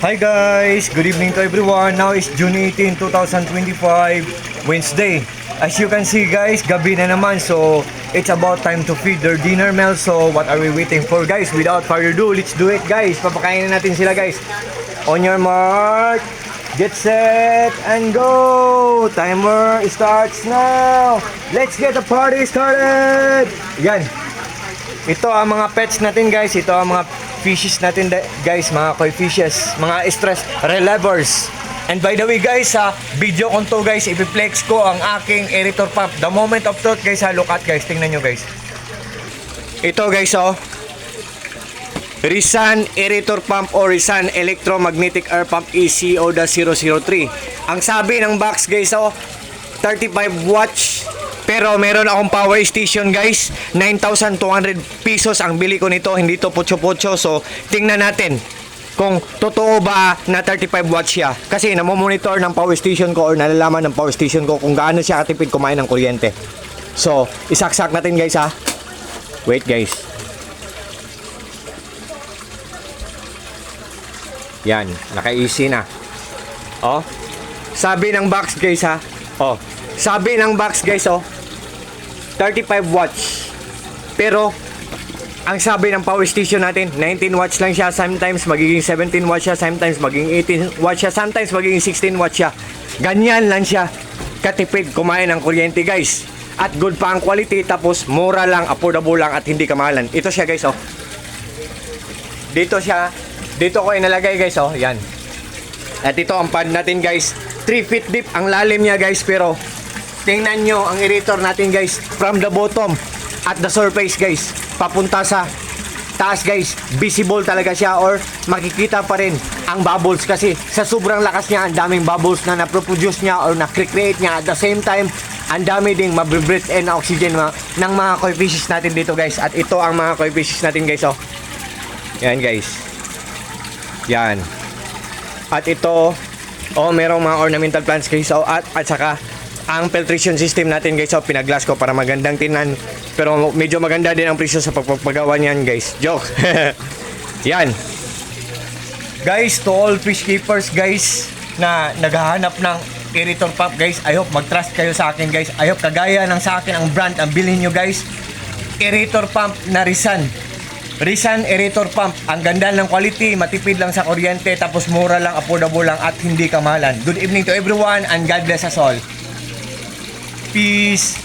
Hi guys, good evening to everyone. Now is June 18, 2025, Wednesday. As you can see guys, gabi na naman, so it's about time to feed their dinner meal. So what are we waiting for guys? Without further ado, let's do it guys. Papakainin natin sila guys. On your mark, get set and go. Timer starts now. Let's get the party started. Yan. Ito ang mga pets natin guys. Ito ang mga fishes natin guys, mga koi fishes, mga stress relievers. And by the way guys, sa video kong to guys, ipiplex ko ang aking aerator pump. The moment of truth guys, look at guys, tingnan nyo guys. Ito guys Rizan aerator pump o Rizan electromagnetic air pump ECO-003. Ang sabi ng box guys 35 watts. Pero meron akong power station guys, 9,200 pesos ang bili ko nito, hindi to putyo-putyo. So tingnan natin kung totoo ba na 35 watts siya. Kasi namomonitor ng power station ko or nalalaman ng power station ko kung gaano siya katipid kumain ng kuryente. So isaksak natin guys ha. Wait guys. Yan, naka-easy na. Oh. Sabi ng box guys ha. Oh. Sabi ng box guys 35 watts. Pero ang sabi ng power station natin 19 watts lang siya, sometimes magiging 17 watts siya, sometimes magiging 18 watts siya, sometimes magiging 16 watts siya. Ganyan lang siya katipid kumain ng kuryente guys. At good pa ang quality, tapos mura lang, affordable lang at hindi kamahalan. Ito siya guys Dito siya, dito ko inalagay guys yan. At ito ang pad natin guys, 3 feet deep ang lalim niya guys. Pero tingnan nyo ang aerator natin guys, from the bottom at the surface guys, papunta sa taas guys, visible talaga siya or makikita pa rin ang bubbles. Kasi sa sobrang lakas niya, ang daming bubbles na naproproduce niya or na-create niya. At the same time, ang dami ding mabibreathe in na oxygen ng mga koi fishes natin dito guys. At ito ang mga koi fishes natin guys yan guys. Yan. At ito merong mga ornamental plants guys at saka ang filtration system natin guys pinaglass ko para magandang tingnan. Pero medyo maganda din ang presyo sa pagpapagawa niyan guys. Joke. Yan. Guys, to all fish keepers guys na naghahanap ng aerator pump guys, I hope mag-trust kayo sa akin guys. I hope kagaya ng sa akin ang brand ang bilhin nyo guys. Aerator pump na Rizan aerator pump. Ang ganda ng quality, matipid lang sa kuryente, tapos mura lang, affordable lang at hindi kamahalan. Good evening to everyone and God bless us all. Peace.